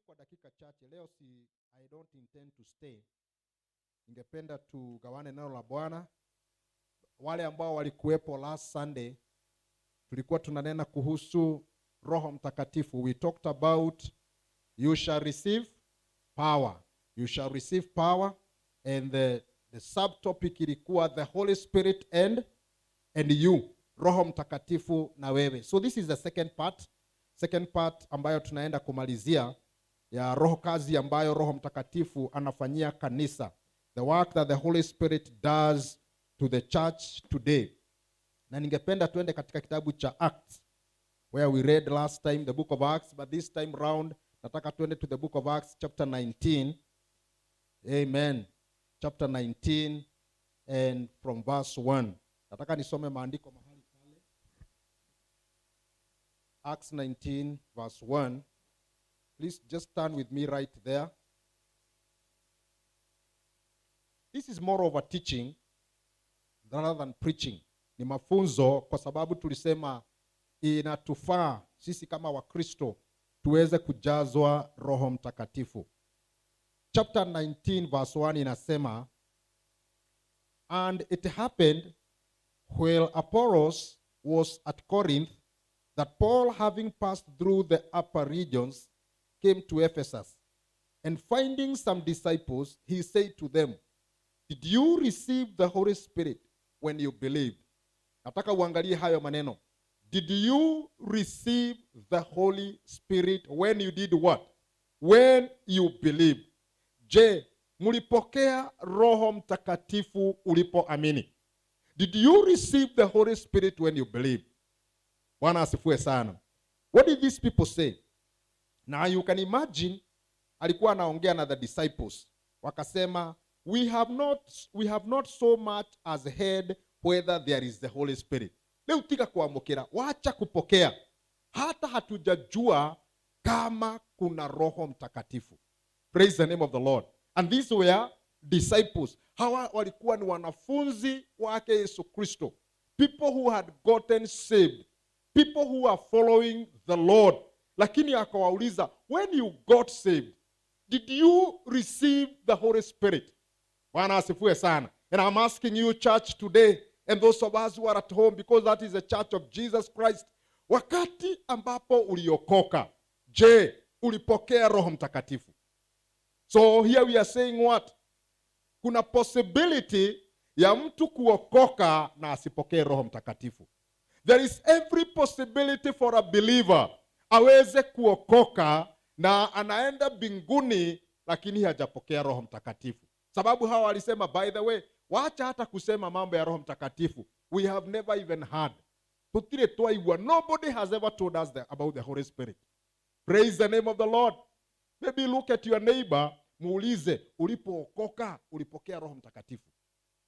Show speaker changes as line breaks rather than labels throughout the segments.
Sijui kwa dakika chache leo, I don't intend to stay. Ningependa tugawane neno la Bwana. Wale ambao walikuwepo last Sunday, tulikuwa tunanena kuhusu Roho Mtakatifu. We talked about you shall receive power. You shall receive power, and the subtopic ilikuwa the Holy Spirit and you, Roho Mtakatifu na wewe. So this is the second part ambayo tunaenda kumalizia ya kazi ambayo Roho Mtakatifu anafanyia kanisa. The work that the Holy Spirit does to the church today. Na ningependa tuende katika kitabu cha Acts, where we read last time the book of Acts, but this time round nataka tuende to the book of Acts chapter 19. Amen. Chapter 19 and from verse 1. Nataka nisome maandiko mahali pale. Acts 19 verse 1. Please just turn with me right there. This is more of a teaching rather than preaching. Ni mafunzo kwa sababu tulisema inatufaa sisi kama Wakristo tuweze kujazwa Roho Mtakatifu. Chapter 19 verse 1 inasema, and it happened while Apollos was at Corinth that Paul, having passed through the upper regions, came to Ephesus. And finding some disciples, he said to them, did you receive the Holy Spirit when you believed? Nataka uangalie hayo maneno. Did you receive the Holy Spirit when you did what? When you believed. Je, mulipokea Roho Mtakatifu ulipoamini? Did you receive the Holy Spirit when you believed? Bwana asifiwe sana. What did these people say? Now you can imagine, alikuwa anaongea na the disciples. Wakasema, we have not so much as heard whether there is the Holy Spirit. Leo tika kuamukira, wacha kupokea. Hata hatujajua kama kuna Roho Mtakatifu. Praise the name of the Lord. And these were disciples. Hawa walikuwa ni wanafunzi wake Yesu Kristo. People who had gotten saved. People who are following the Lord. Lakini akawauliza, when you got saved, did you receive the Holy Spirit? Bwana asifiwe sana. And I'm asking you, church, today, and those of us who are at home, because that is the church of Jesus Christ, wakati ambapo uliokoka, je, ulipokea Roho Mtakatifu? So here we are saying what? Kuna possibility ya mtu kuokoka na asipokee Roho Mtakatifu. There is every possibility for a believer aweze kuokoka na anaenda mbinguni lakini hajapokea Roho Mtakatifu. Sababu hawa walisema, by the way, wacha hata kusema mambo ya Roho Mtakatifu. We have never even heard. Tutire tuaigua. Nobody has ever told us about the Holy Spirit. Praise the name of the Lord. Maybe look at your neighbor, muulize, ulipookoka ulipokea Roho Mtakatifu?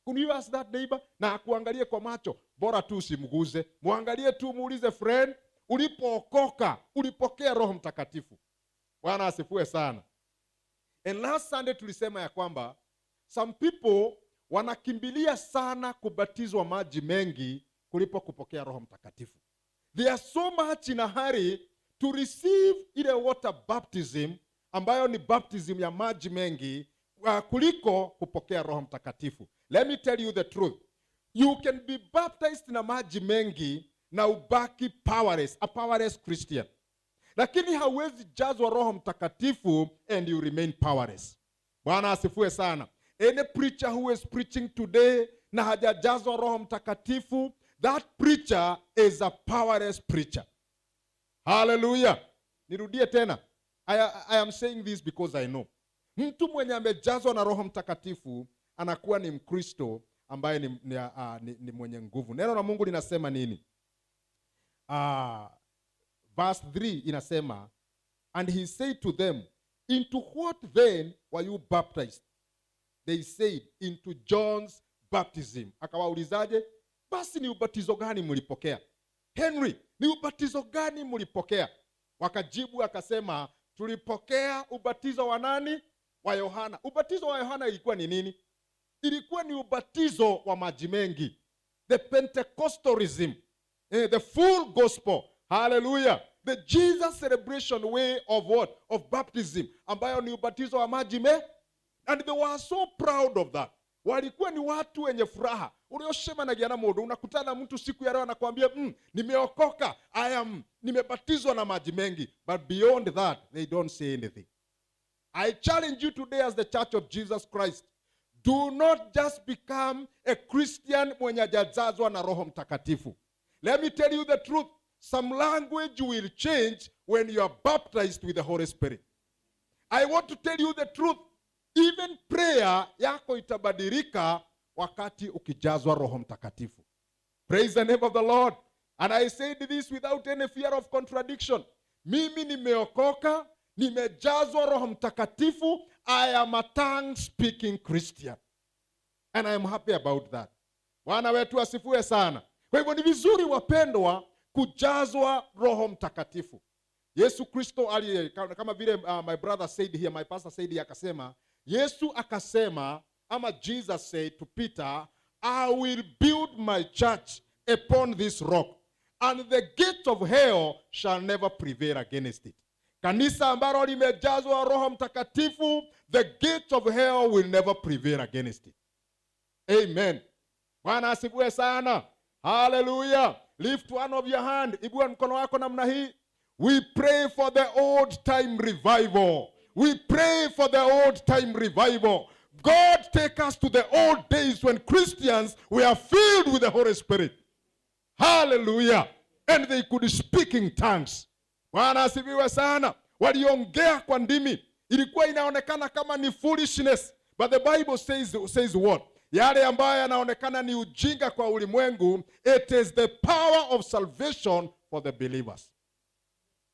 Could you ask that neighbor? Na akuangalie kwa macho, bora tu usimguze. Muangalie tu, muulize, friend, ulipookoka ulipokea Roho Mtakatifu? Bwana asifiwe sana. And last Sunday tulisema ya kwamba some people wanakimbilia sana kubatizwa maji mengi kulipo kupokea Roho Mtakatifu. They are so much in a hurry to receive ile water baptism ambayo ni baptism ya maji mengi kuliko kupokea Roho Mtakatifu. Let me tell you the truth. You can be baptized na maji mengi na ubaki powerless, a powerless Christian. Lakini hauwezi jazwa Roho Mtakatifu and you remain powerless. Bwana asifiwe sana. Any preacher who is preaching today na hajajazwa Roho Mtakatifu, that preacher is a powerless preacher. Hallelujah. Nirudie tena. I am saying this because I know. Mtu mwenye amejazwa na Roho Mtakatifu anakuwa ni Mkristo ambaye ni mwenye nguvu. Neno la Mungu linasema nini? Verse 3 inasema, and he said to them, into what then were you baptized? They said, into John's baptism. Akawaulizaje? Basi ni ubatizo gani mlipokea? Henry, ni ubatizo gani mlipokea? Wakajibu akasema, tulipokea ubatizo wa nani? Wa Yohana. Ubatizo wa Yohana ilikuwa ni nini? Ilikuwa ni ubatizo wa maji mengi. The Pentecostalism, the full gospel. Hallelujah. The Jesus celebration way of what? Of baptism, ambayo ni ubatizo wa maji and they were so proud of that. Walikuwa ni watu wenye furaha. Ulioshema na giana modo, unakutana mtu siku ya leo anakuambia, nimeokoka, nimebatizwa na maji mengi. But beyond that, they don't say anything. I challenge you today as the Church of Jesus Christ, do not just become a Christian mwenye hajazazwa na Roho Mtakatifu. Let me tell you the truth. Some language will change when you are baptized with the Holy Spirit. I want to tell you the truth. Even prayer yako itabadilika wakati ukijazwa Roho Mtakatifu. Praise the name of the Lord. And I said this without any fear of contradiction. Mimi nimeokoka, nimejazwa Roho Mtakatifu. I am a tongue-speaking Christian. And I am happy about that. Bwana wetu asifiwe sana. Kwa hivyo ni vizuri wapendwa kujazwa Roho Mtakatifu. Yesu Kristo kama vile my brother said here, my pastor said here, akasema, Yesu akasema, ama Jesus said to Peter, I will build my church upon this rock, and the gate of hell shall never prevail against it. Kanisa ambalo limejazwa Roho Mtakatifu, the gate of hell will never prevail against it. Amen. Bwana asifiwe sana. Hallelujah. Lift one of your hand. Ibua mkono wako namna hii. We pray for the old time revival. We pray for the old time revival. God, take us to the old days when Christians were filled with the Holy Spirit. Hallelujah. And they could speak in tongues. Bwana asifiwe sana. Waliongea kwa ndimi. Ilikuwa inaonekana kama ni foolishness. But the Bible says what? Yale ambayo yanaonekana ni ujinga kwa ulimwengu, it is the power of salvation for the believers.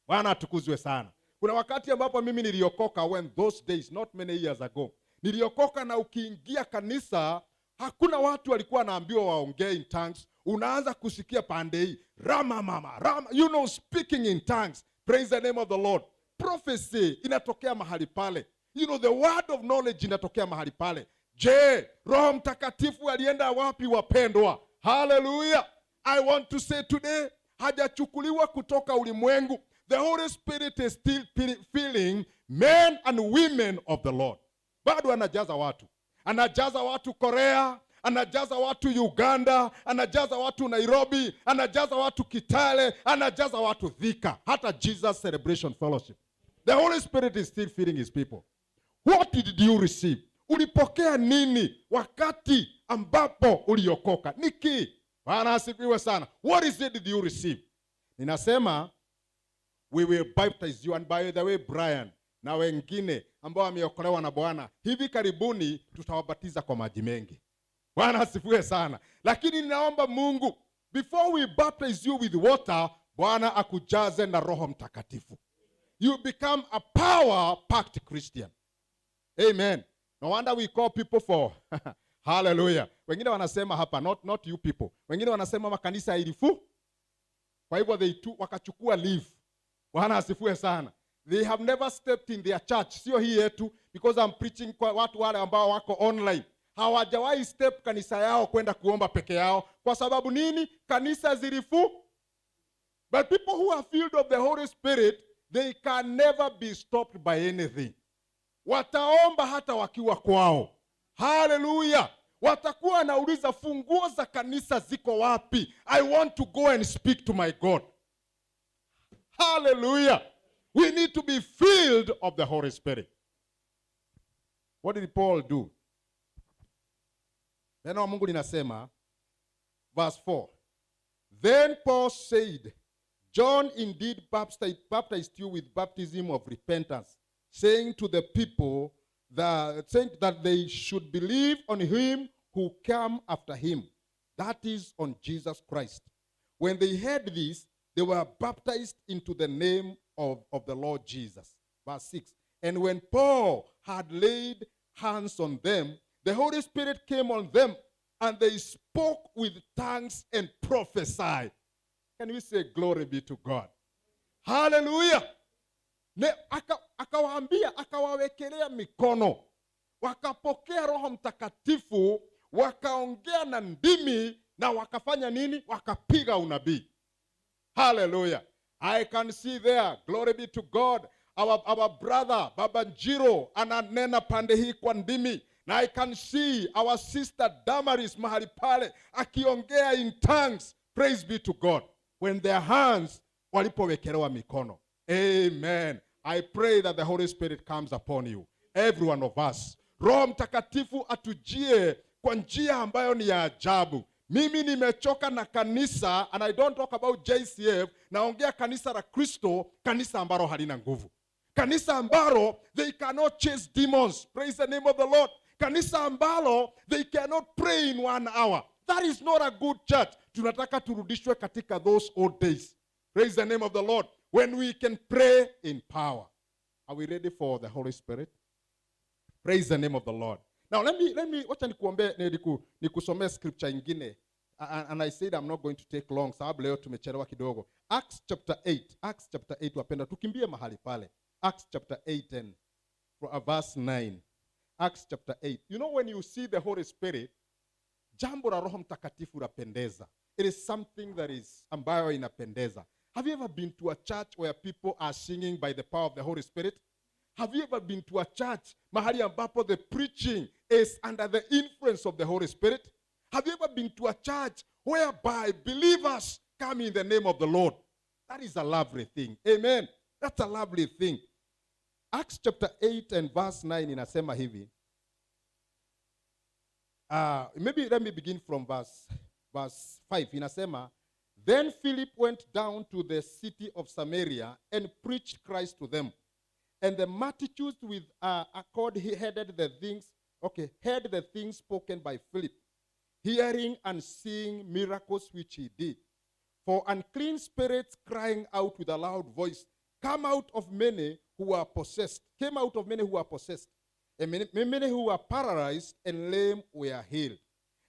Bwana atukuzwe sana. Kuna wakati ambapo mimi niliokoka, when those days, not many years ago. Niliokoka na ukiingia kanisa, hakuna watu walikuwa naambiwa waongee in tongues. Unaanza kusikia pande hii, rama, speaking in tongues. Praise the name of the Lord. Prophecy inatokea mahali pale. The word of knowledge inatokea mahali pale. Je, Roho Mtakatifu alienda wapi wapendwa? Hallelujah. I want to say today, hajachukuliwa kutoka ulimwengu. The Holy Spirit is still filling men and women of the Lord. Bado anajaza watu. Anajaza watu Korea, anajaza watu Uganda, anajaza watu Nairobi, anajaza watu Kitale, anajaza watu Thika, hata Jesus Celebration Fellowship. The Holy Spirit is still filling his people. What did you receive? Ulipokea nini wakati ambapo uliokoka? Niki? Bwana asifiwe sana. What is it did you receive? Ninasema, we will baptize you. And by the way, Brian na wengine ambao wameokolewa na Bwana, hivi karibuni tutawabatiza kwa maji mengi. Bwana asifiwe sana. Lakini ninaomba Mungu, before we baptize you with water, Bwana akujaze na Roho Mtakatifu. You become a power-packed Christian. Amen. No wonder we call people for hallelujah. Wengine wanasema hapa, not you people. Wengine wanasema makanisa ilifu. Kwa hivyo wakachukua leave. Bwana asifiwe sana. They have never stepped in their church. Sio hii yetu, because I'm preaching kwa watu wale ambao wako online. Hawajawahi step kanisa yao kwenda kuomba peke yao. Kwa sababu nini? Kanisa zilifu. But people who are filled of the Holy Spirit, they can never be stopped by anything. Wataomba hata wakiwa kwao. Hallelujah. Watakuwa wanauliza, funguo za kanisa ziko wapi? I want to go and speak to my God. Hallelujah. We need to be filled of the Holy Spirit. What did Paul do? Neno la Mungu linasema, verse 4. Then Paul said, John indeed baptized you with baptism of repentance, saying to the people that they should believe on him who came after him, that is, on Jesus Christ. When they heard this, they were baptized into the name of the Lord Jesus. Verse 6. And when Paul had laid hands on them, the Holy Spirit came on them, and they spoke with tongues and prophesied. Can we say glory be to God? Hallelujah. Akawaambia, akawawekelea mikono, wakapokea Roho Mtakatifu, wakaongea na ndimi, na wakafanya nini? Wakapiga unabii. Hallelujah. I can see there, glory be to God, our brother Baba Njiro ananena pande hii kwa ndimi, na I can see our sister Damaris mahali pale akiongea in tongues. Praise be to God. When their hands walipowekelewa mikono. Amen. I pray that the Holy Spirit comes upon you, every one of us. Roho Mtakatifu atujie kwa njia ambayo ni ya ajabu. Mimi nimechoka na kanisa, and I don't talk about JCF, naongea kanisa la Kristo, kanisa ambalo halina nguvu. Kanisa ambalo they cannot chase demons. Praise the name of the Lord. Kanisa ambalo they cannot pray in 1 hour. That is not a good church. Tunataka turudishwe katika those old days. Praise the name of the Lord. When we can pray in power. Are we ready for the Holy Spirit? Praise the name of the Lord. Now let me wacha nikusomee scripture ingine. And I said I'm not going to take long, sababu leo tumechelewa kidogo. Acts chapter 8 wapenda tukimbie mahali pale. Acts chapter 8 and verse 9. Acts chapter 8. You know, when you see the Holy Spirit, jambo la Roho Mtakatifu lapendeza. It is something that is ambayo inapendeza. Have you ever been to a church where people are singing by the power of the Holy Spirit? Have you ever been to a church mahali ambapo the preaching is under the influence of the Holy Spirit? Have you ever been to a church whereby believers come in the name of the Lord? That is a lovely thing. Amen. That's a lovely thing. Acts chapter 8 and verse 9 inasema hivi. Maybe let me begin from verse 5. Inasema, then Philip went down to the city of Samaria and preached Christ to them. And the multitudes with accord heard the things spoken by Philip, hearing and seeing miracles which he did. For unclean spirits crying out with a loud voice came out of many who were possessed. And many who were paralyzed and lame were healed.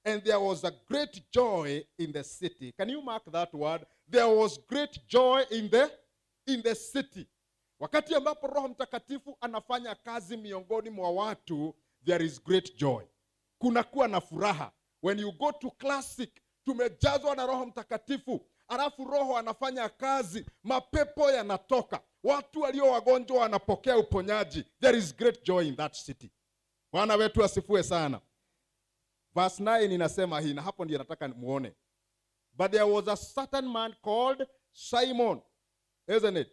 And there was a great joy in the city. Can you mark that word? There was great joy in the city. Wakati ambapo Roho Mtakatifu anafanya kazi miongoni mwa watu, there is great joy. Kunakuwa na furaha. When you go to classic, tumejazwa na Roho Mtakatifu. Alafu Roho anafanya kazi, mapepo yanatoka. Watu walio wagonjwa wanapokea uponyaji. There is great joy in that city. Bwana wetu asifiwe sana. Verse 9 inasema hii, na hapo ndiyo nataka muone. But there was a certain man called Simon, isn't it?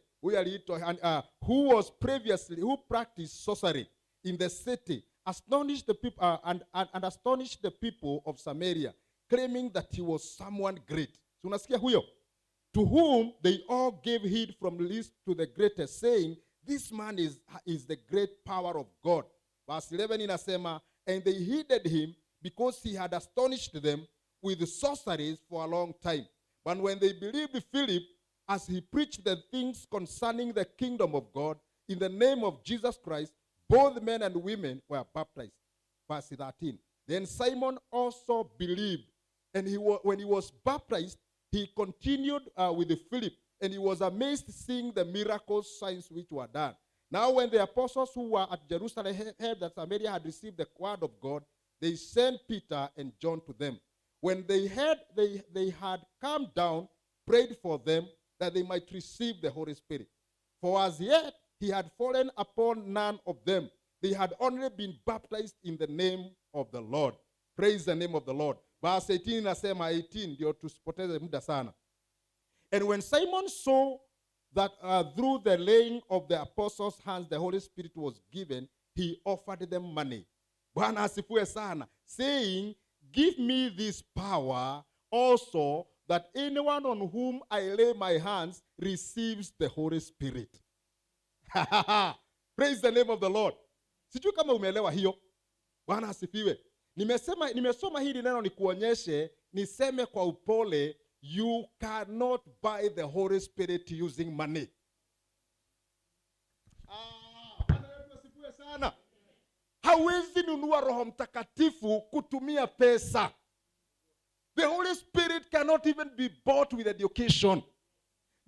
Who practiced sorcery in the city, astonished the people and astonished the people of Samaria, claiming that he was someone great. So unasikia huyo? To whom they all gave heed from least to the greatest, saying, this man is the great power of God. Verse 11 inasema, and they heeded him because he had astonished them with sorceries for a long time. But when they believed Philip, as he preached the things concerning the kingdom of God, in the name of Jesus Christ, both men and women were baptized. Verse 13. Then Simon also believed, and when he was baptized, he continued with Philip, and he was amazed seeing the miracles, signs which were done. Now when the apostles who were at Jerusalem heard that Samaria had received the word of God, they sent Peter and John to them. When they heard they had come down, prayed for them that they might receive the Holy Spirit. For as yet he had fallen upon none of them. They had only been baptized in the name of the Lord. Praise the name of the Lord. Verse 18 inasema 18 ndio tusipoteze muda sana. And when Simon saw that through the laying of the apostles' hands the Holy Spirit was given, he offered them money. Bwana asifiwe sana. Saying, give me this power also, that anyone on whom I lay my hands receives the Holy Spirit. Praise the name of the Lord. Sijui kama umeelewa hiyo. Bwana asifiwe. Nimesoma hili neno nikuonyeshe, niseme kwa upole, you cannot buy the Holy Spirit using money. Bwana asifiwe sana. Hawezi nunua Roho Mtakatifu kutumia pesa. The Holy Spirit cannot even be bought with education.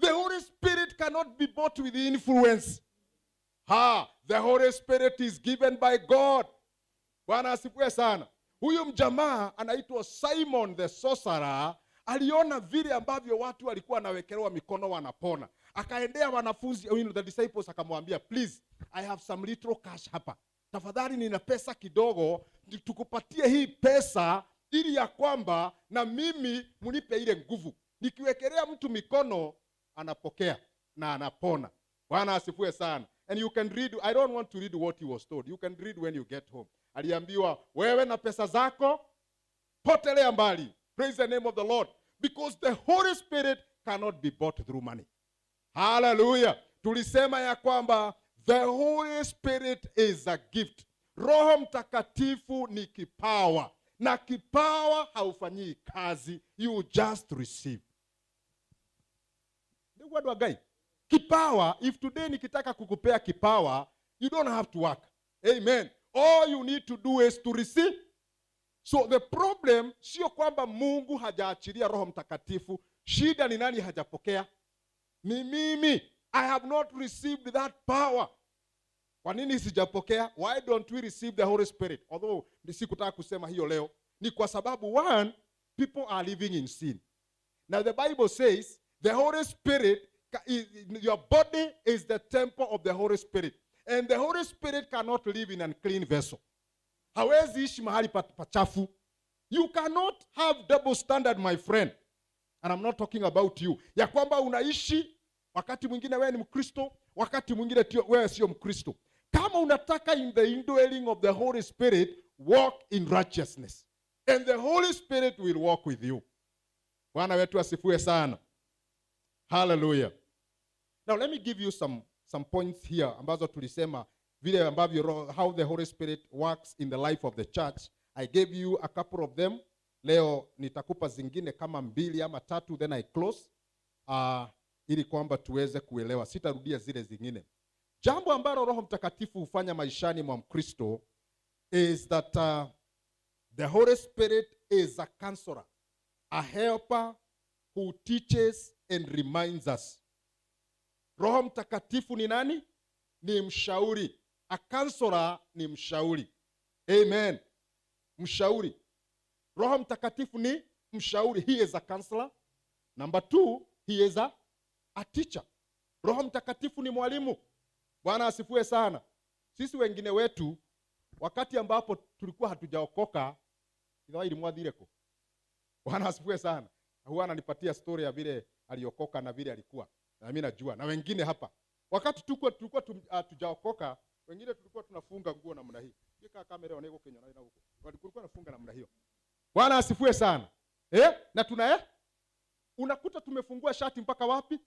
The Holy Spirit cannot be bought with influence. The Holy Spirit is given by God. Bwana asifiwe sana. Huyu mjamaa anaitwa Simon the sorcerer, aliona vile ambavyo watu walikuwa wanawekelewa mikono wanapona. Akaendea wanafunzi, the disciples, akamwambia, please, I have some little cash hapa. Tafadhali nina pesa kidogo, tukupatie hii pesa ili ya kwamba na mimi mnipe ile nguvu. Nikiwekelea mtu mikono anapokea na anapona. Bwana asifiwe sana. And you can read, I don't want to read what he was told. You can read when you get home. Aliambiwa, wewe na pesa zako potelea mbali. Praise the name of the Lord. Because the Holy Spirit cannot be bought through money. Hallelujah. Tulisema ya kwamba the Holy Spirit is a gift. Roho Mtakatifu ni kipawa. Na kipawa haufanyii kazi. You just receive. The word wa guy. Kipawa, if today nikitaka kukupea kipawa, you don't have to work. Amen. All you need to do is to receive. So the problem, sio kwamba Mungu hajaachilia Roho Mtakatifu. Shida ni nani hajapokea? Ni mimi. I have not received that power. Kwa nini sijapokea? Why don't we receive the Holy Spirit? Although sikutaka kusema hiyo leo. Ni kwa sababu one, people are living in sin. Now the Bible says the Holy Spirit, your body is the temple of the Holy Spirit. And the Holy Spirit cannot live in an unclean vessel. Hawezi ishi mahali pachafu. You cannot have double standard, my friend. And I'm not talking about you. Ya kwamba unaishi wakati mwingine wewe ni Mkristo, wakati mwingine wewe sio Mkristo. Kama unataka in the indwelling of the Holy Spirit, walk in righteousness. And the Holy Spirit will walk with you. Bwana wetu asifiwe sana. Hallelujah. Now let me give you some points here ambazo tulisema vile ambavyo how the Holy Spirit works in the life of the church. I gave you a couple of them. Leo nitakupa zingine kama 2 ama 3, then I close ili kwamba tuweze kuelewa. Sitarudia zile zingine. Jambo ambalo Roho Mtakatifu hufanya maishani mwa Mkristo is that the Holy Spirit is a counselor, a helper who teaches and reminds us. Roho Mtakatifu ni nani? Ni mshauri. A counselor ni mshauri. Amen. Mshauri. Roho Mtakatifu ni mshauri. He is a counselor. Number 2, he is a teacher. Roho Mtakatifu ni mwalimu. Bwana asifiwe sana. Sisi wengine wetu wakati ambapo tulikuwa hatujaokoka ili mwadhireko. Bwana asifiwe sana. Huwa ananipatia story ya vile aliokoka na vile alikuwa. Na mimi najua na wengine hapa. Wakati tulikuwa hatujaokoka, wengine tulikuwa tunafunga nguo namna hii. Kika kamera oneko Kenya na huko. Walikuwa nafunga namna hiyo. Bwana asifiwe sana. Na unakuta tumefungua shati mpaka wapi?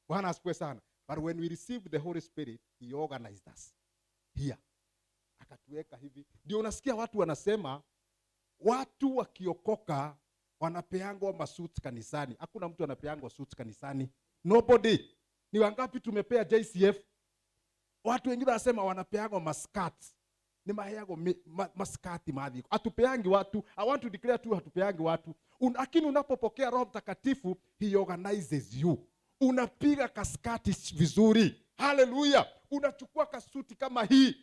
Bwana asifiwe sana. But when we received the Holy Spirit, he organized us. Here. Akatuweka hivi. Ndio unasikia watu wanasema watu wakiokoka wanapeangwa masuti kanisani. Hakuna mtu anapeangwa suti kanisani. Nobody. Ni wangapi tumepea JCF? Watu wengine wanasema wanapeangwa maskati. Ni maheago maskati madhi. Hatupeangi watu. I want to declare tu hatupeangi watu. Lakini unapopokea Roho Mtakatifu, he organizes you. Unapiga kaskati vizuri. Hallelujah. Unachukua kasuti kama hii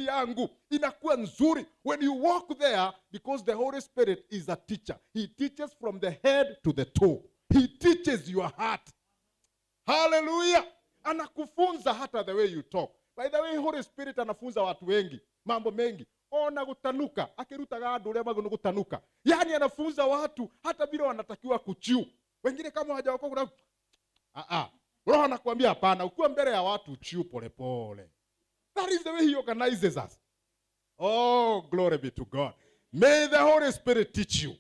yangu. Inakuwa nzuri. When you walk there, because the Holy Spirit is a teacher. He teaches from the head to the toe. He teaches your heart. Hallelujah. Anakufunza hata the way you talk. By the way, Holy Spirit anafunza watu wengi. Mambo mengi. Ona gutanuka. Akiruta gado ule mago gutanuka. Yani anafunza watu hata bila wanatakiwa kuchiu. Wengine kama hawajaokoka Roho anakuambia hapana, ukiwa mbele ya watu chiu pole pole. That is the way he organizes us. Oh, glory be to God. May the Holy Spirit teach you.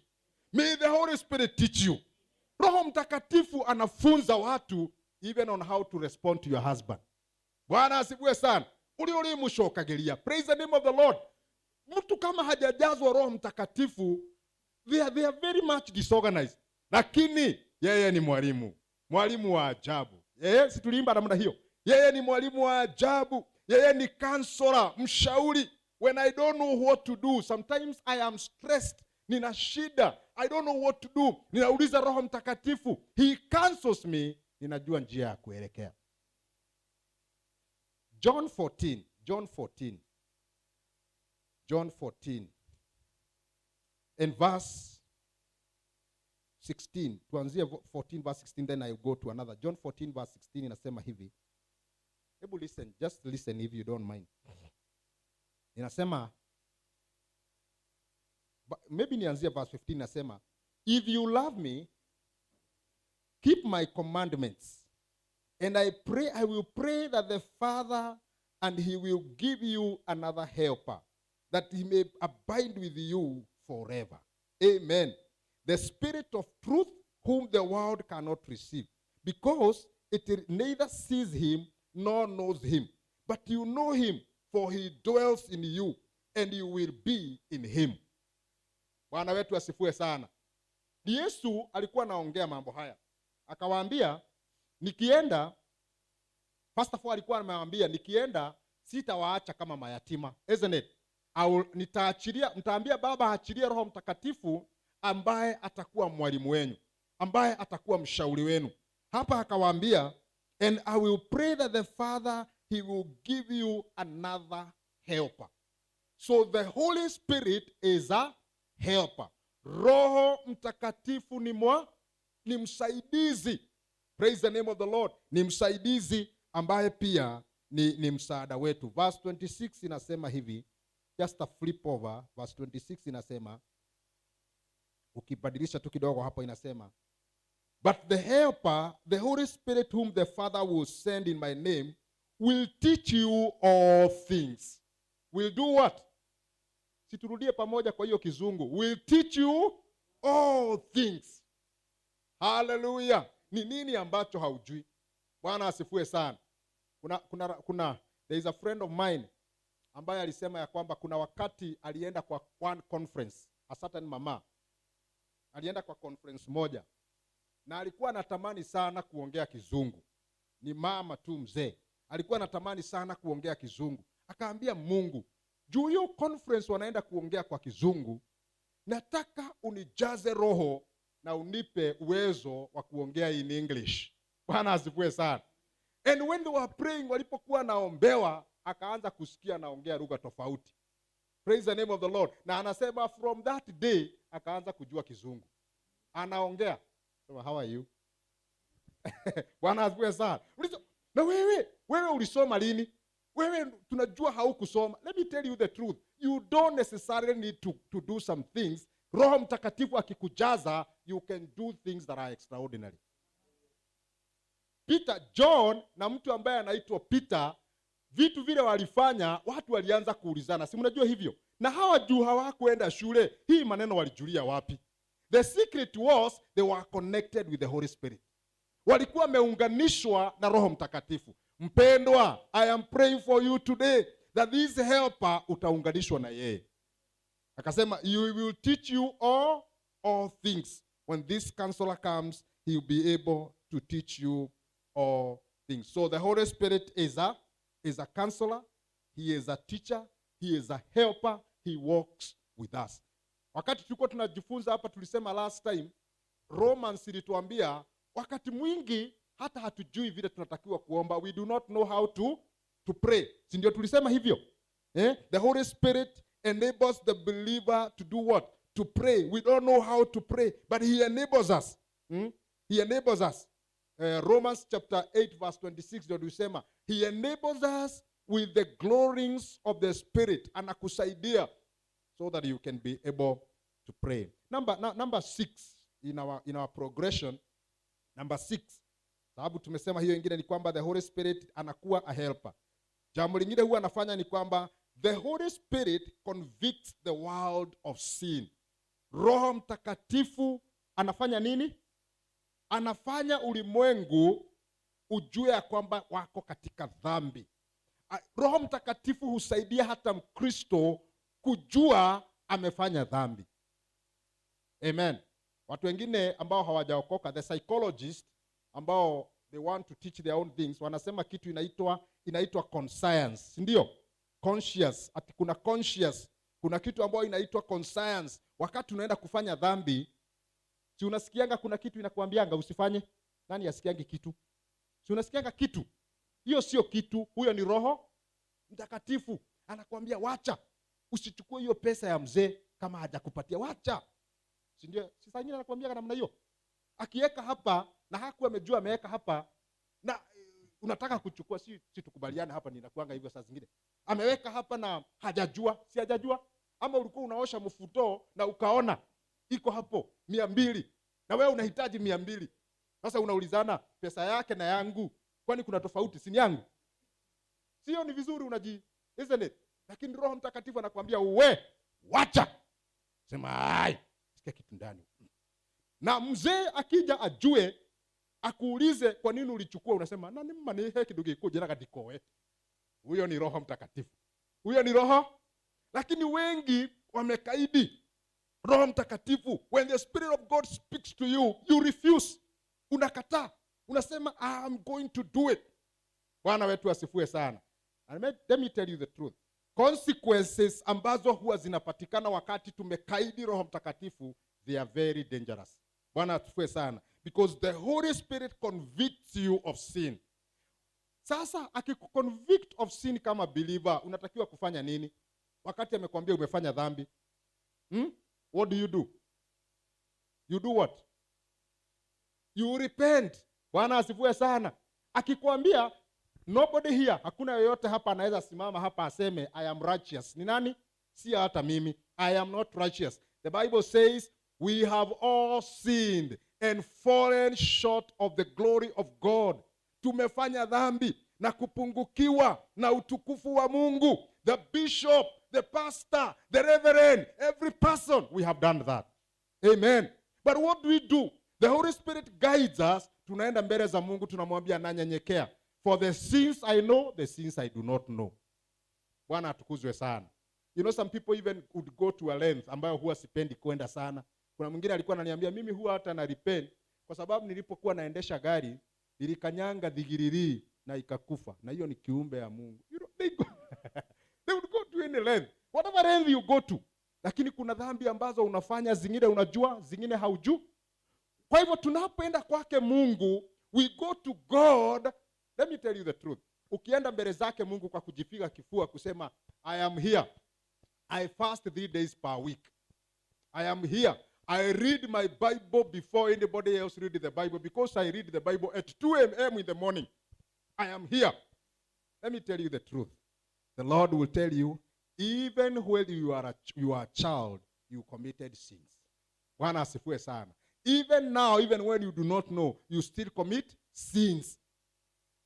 May the Holy Spirit teach you. Roho Mtakatifu anafunza watu even on how to respond to your husband. Bwana asifiwe sana. Uli mushokagelia. Praise the name of the Lord. Mtu kama hajajazwa Roho Mtakatifu, they are very much disorganized. Lakini yeye ni mwalimu. Mwalimu wa ajabu. Si tuliimba namna hiyo. Yeye ni mwalimu wa ajabu. Yeye ni counselor, mshauri. When I don't know what to do, sometimes I am stressed. Nina shida. I don't know what to do. Ninauliza Roho Mtakatifu. He counsels me. Ninajua njia ya kuelekea. John 14 and verse 16, tuanzie 14 verse 16, then I go to another. John 14 verse 16 inasema hivi. Hebu listen, just listen if you don't mind. Inasema, maybe nianzie verse 15, inasema, if you love me, keep my commandments. And I will pray that the Father, and he will give you another helper, that he may abide with you forever. Amen. The Spirit of truth, whom the world cannot receive, because it neither sees him nor knows him. But you know him, for he dwells in you, and you will be in him. Bwana wetu asifiwe sana. Yesu alikuwa anaongea mambo haya. Akawaambia, nikienda, first of all alikuwa anawaambia, nikienda sitawaacha kama mayatima. Isn't it? Nitaambia Baba aachilie Roho Mtakatifu ambaye atakuwa mwalimu wenu, ambaye atakuwa mshauri wenu. Hapa akawaambia, and I will pray that the Father, he will give you another helper. So the Holy Spirit is a helper. Roho Mtakatifu ni msaidizi. Praise the name of the Lord. Ni msaidizi ambaye pia ni msaada wetu. Verse 26 inasema hivi, just a flip over. Verse 26 inasema, ukibadilisha tu kidogo hapo inasema, but the helper, the Holy Spirit, whom the Father will send in my name, will teach you all things. Will do what? Siturudie pamoja kwa hiyo kizungu. Will teach you all things. Hallelujah. Ni nini ambacho haujui? Bwana asifiwe sana. There is a friend of mine ambaye alisema ya kwamba kuna wakati alienda kwa one conference, a certain mama. Alienda kwa conference moja na alikuwa anatamani sana kuongea kizungu. Ni mama tu mzee. Alikuwa anatamani sana kuongea kizungu. Akaambia Mungu, juu hiyo conference wanaenda kuongea kwa kizungu, nataka unijaze roho na unipe uwezo wa kuongea in English. Bwana asifiwe sana. And when they were praying, walipokuwa naombewa, akaanza kusikia naongea lugha tofauti. Praise the name of the Lord. Na anasema from that day akaanza kujua kizungu. Anaongea. So, how are you? Bwana asifiwe sana. Na wewe ulisoma lini? Wewe tunajua haukusoma. Let me tell you the truth. You don't necessarily need to do some things. Roho Mtakatifu akikujaza, you can do things that are extraordinary. John na mtu ambaye anaitwa Peter, vitu vile walifanya, watu walianza kuulizana. Si mnajua hivyo? Na hawa juu hawakuenda shule, hii maneno walijulia wapi? The secret was they were connected with the Holy Spirit. Walikuwa wameunganishwa na Roho Mtakatifu. Mpendwa, I am praying for you today that this helper utaunganishwa na yeye. Akasema, you will teach you all things. When this counselor comes, he will be able to teach you all things. So the Holy Spirit is a counselor, he is a teacher, he is a helper, he walks with us. Wakati tulikuwa tunajifunza hapa tulisema last time, Romans ilituambia wakati mwingi hata hatujui vile tunatakiwa kuomba. We do not know how to pray. Si ndio tulisema hivyo? The Holy Spirit enables the believer to do what? To pray. We don't know how to pray, but he enables us. He enables us. Romans chapter 8 verse 26 ndio tulisema, he enables us with the glories of the Spirit. Anakusaidia so that you can be able to pray. Number 6 in our progression. Number 6. Sababu tumesema hiyo ingine ni kwamba the Holy Spirit anakuwa a helper. Jambo lingine huwa anafanya ni kwamba the Holy Spirit convicts the world of sin. Roho Mtakatifu anafanya nini? Anafanya ulimwengu ujue ya kwamba wako katika dhambi. Roho Mtakatifu husaidia hata Mkristo kujua amefanya dhambi. Amen. Watu wengine ambao hawajaokoka, the psychologist ambao they want to teach their own things, wanasema kitu inaitwa conscience. Ndio? Conscious. Ati kuna conscious. Kuna kitu ambayo inaitwa conscience. Wakati unaenda kufanya dhambi, si unasikianga kuna kitu inakuambianga usifanye? Nani asikiangi kitu? Si unasikianga kitu? Hiyo sio kitu, huyo ni Roho Mtakatifu. Anakuambia wacha. Usichukue hiyo pesa ya mzee kama hajakupatia, wacha. Si ndio? Si saa nyingine anakuambia namna hiyo. akiweka hapa na hakuwa amejua ameweka hapa, na unataka kuchukua, si tukubaliane hapa, ninakuanga hivyo saa zingine. Ameweka hapa na hajajua, si hajajua. Ama ulikuwa unaosha mfuto na ukaona iko hapo 200 na wewe unahitaji 200. Sasa unaulizana pesa yake na yangu, kwani kuna tofauti? Si yangu? Sio? Ni vizuri isn't it? Lakini Roho Mtakatifu anakuambia wacha. Sema sikia kitu ndani. Na mzee akija ajue, akuulize kwa nini ulichukua, unasema nani mmanehe kidogo iko katikoe. Huyo ni Roho Mtakatifu. Huyo ni Roho. Lakini wengi wamekaidi Roho Mtakatifu. When the Spirit of God speaks to you, you refuse. Unakataa. Unasema I'm going to do it. Bwana wetu asifiwe sana. And let me tell you the truth. Consequences ambazo huwa zinapatikana wakati tumekaidi Roho Mtakatifu, they are very dangerous. Bwana asifiwe sana. Because the Holy Spirit convicts you of sin. Sasa akikuconvict of sin kama believer, unatakiwa kufanya nini? Wakati amekwambia umefanya dhambi. What do? You do what? You repent. Bwana asifiwe sana. Akikwambia nobody here, hakuna yoyote hapa anaweza simama hapa aseme I am righteous. Ni nani? Si hata mimi. I am not righteous. The Bible says we have all sinned and fallen short of the glory of God. Tumefanya dhambi na kupungukiwa na utukufu wa Mungu. The bishop, the pastor, the reverend, every person, we have done that. Amen. But what do? The Holy Spirit guides us. Tunaenda mbele za Mungu, tunamwambia nanyenyekea. For the sins I know, the sins I do not know. Bwana atukuzwe sana. You know, some people even would go to a length ambayo huwa sipendi kwenda sana. Kuna mwingine alikuwa ananiambia mimi huwa hata na repent kwa sababu nilipokuwa naendesha gari nilikanyanga dhigiriri na ikakufa. Na hiyo ni kiumbe ya Mungu. You know, they would go to any length. Whatever length you go to. Lakini kuna dhambi ambazo unafanya, zingine unajua, zingine haujui. Kwa hivyo tunapoenda kwake Mungu, we go to God. Let me tell you the truth. Ukienda mbele zake Mungu kwa kujipiga kifua kusema I am here. I fast 3 days per week. I am here. I read my Bible before anybody else read the Bible because I read the Bible at 2 a.m. in the morning. I am here. Let me tell you the truth. The Lord will tell you, even when you are a child, you committed sins. Bwana asifiwe sana. Even now, even when you do not know, you still commit sins.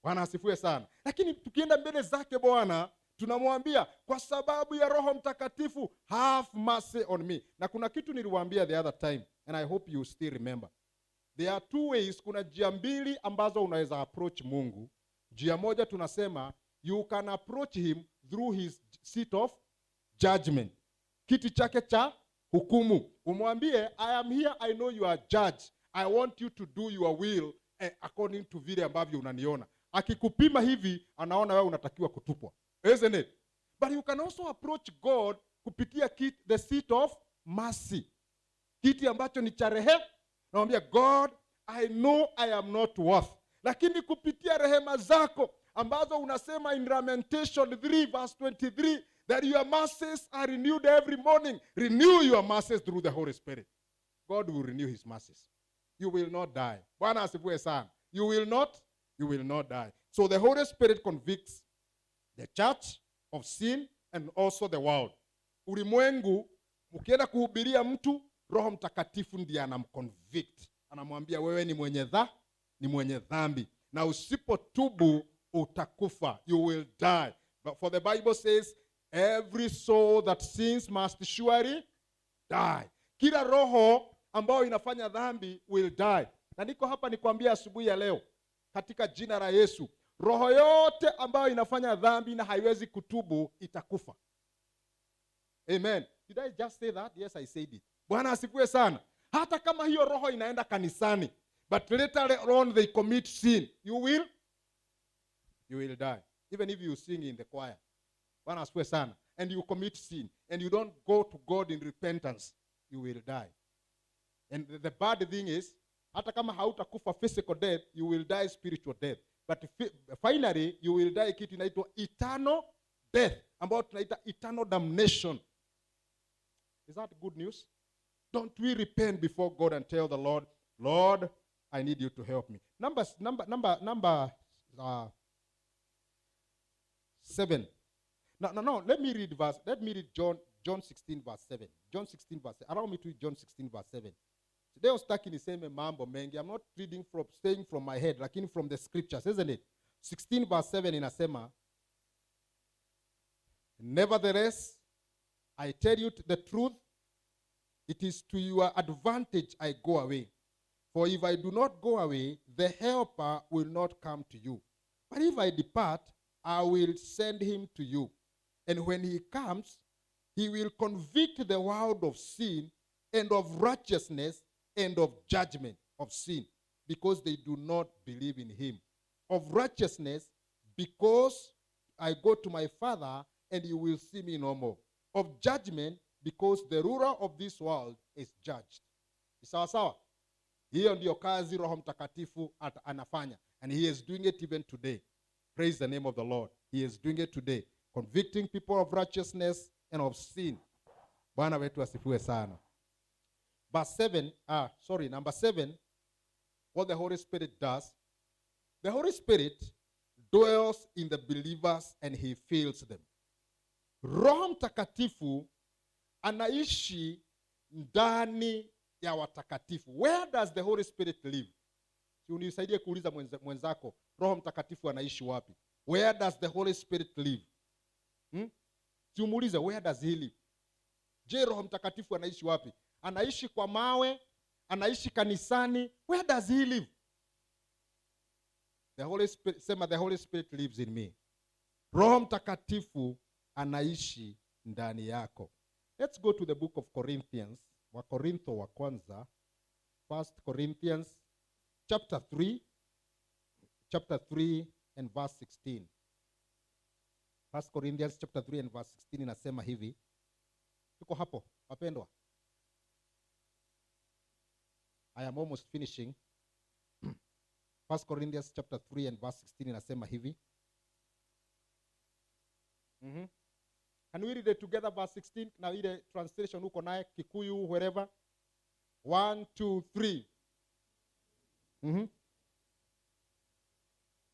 Bwana asifiwe sana. Lakini tukienda mbele zake Bwana, tunamwambia kwa sababu ya Roho Mtakatifu, have mercy on me. Na kuna kitu niliwaambia the other time, and I hope you still remember. There are 2 ways, kuna njia mbili ambazo unaweza approach Mungu. Njia moja tunasema, you can approach him through his seat of judgment. Kiti chake cha hukumu. Umwambie, I am here, I know you are judge. I want you to do your will according to vile ambavyo unaniona. Akikupima hivi, anaona wewe unatakiwa kutupwa. Isn't it? But you can also approach God kupitia the seat of mercy. Kiti ambacho ni cha rehema. Namwambia God, I know I am not worth. Lakini kupitia rehema zako ambazo unasema in Lamentation 3 verse 23 that your mercies are renewed every morning. Renew your mercies through the Holy Spirit. God will renew his mercies. You will not die. Bwana asifiwe sana. You will not die. So the Holy Spirit convicts the church of sin and also the world. Ulimwengu, ukienda kuhubiria mtu, Roho Mtakatifu ndiye anamconvict. Anamwambia wewe ni mwenye dhambi. Na usipotubu utakufa. You will die. But for the Bible says, every soul that sins must surely die. Kila roho ambayo inafanya dhambi will die. Na niko hapa nikwambia asubuhi ya leo, katika jina la Yesu, roho yote ambayo inafanya dhambi na haiwezi kutubu itakufa. Amen. Did I just say that? Yes, I said it. Bwana asifiwe sana. Hata kama hiyo roho inaenda kanisani, but later on they commit sin, you will die. Even if you sing in the choir. Bwana asifiwe sana. And you commit sin, and you don't go to God in repentance, you will die. And the bad thing is, hata kama hautakufa physical death, you will die spiritual death. But finally, you will die kitu inaitwa eternal death, ambayo tunaita eternal damnation. Is that good news? Don't we repent before God and tell the Lord, Lord, I need you to help me. Number 7. No. Let me read John 16 verse 7. John 16 verse 7. Allow me to read John 16 verse 7. Today I was stuck in the same mambo mengi. I'm not staying from my head, lakini from the scriptures, isn't it? 16 verse 7 inasema, nevertheless, I tell you the truth, it is to your advantage I go away. For if I do not go away, the helper will not come to you. But if I depart, I will send him to you. And when he comes, he will convict the world of sin and of righteousness and of judgment. Of sin, because they do not believe in him. Of righteousness, because I go to my Father and you will see me no more. Of judgment, because the ruler of this world is judged. Sawa sawa? Hiyo ndio kazi Roho Mtakatifu anafanya. And he is doing it even today. Praise the name of the Lord. He is doing it today. Convicting people of righteousness and of sin. Bwana wetu asifiwe sana. Number 7, what the Holy Spirit does. The Holy Spirit dwells in the believers and he fills them. Roho Mtakatifu anaishi ndani ya watakatifu. Where does the Holy Spirit live? Si unisaidie kuuliza mwenzako, Roho Mtakatifu anaishi wapi? Where does the Holy Spirit live? Si umuulize, where does he live? Je, Roho Mtakatifu anaishi wapi? Anaishi kwa mawe? Anaishi kanisani? Where does he live? The Holy Spirit, sema, the Holy Spirit lives in me. Roho Mtakatifu anaishi ndani yako. Let's go to the book of Corinthians. Wakorintho wa kwanza. 1 Corinthians chapter 3 and verse 16. 1 Corinthians chapter 3 and verse 16 inasema hivi. Tuko hapo, wapendwa? I am almost finishing. 1 Corinthians chapter 3 and verse 16 inasema hivi. Can we read it together, verse 16? Now read the translation huko naye, Kikuyu, wherever. 1, 2, 3.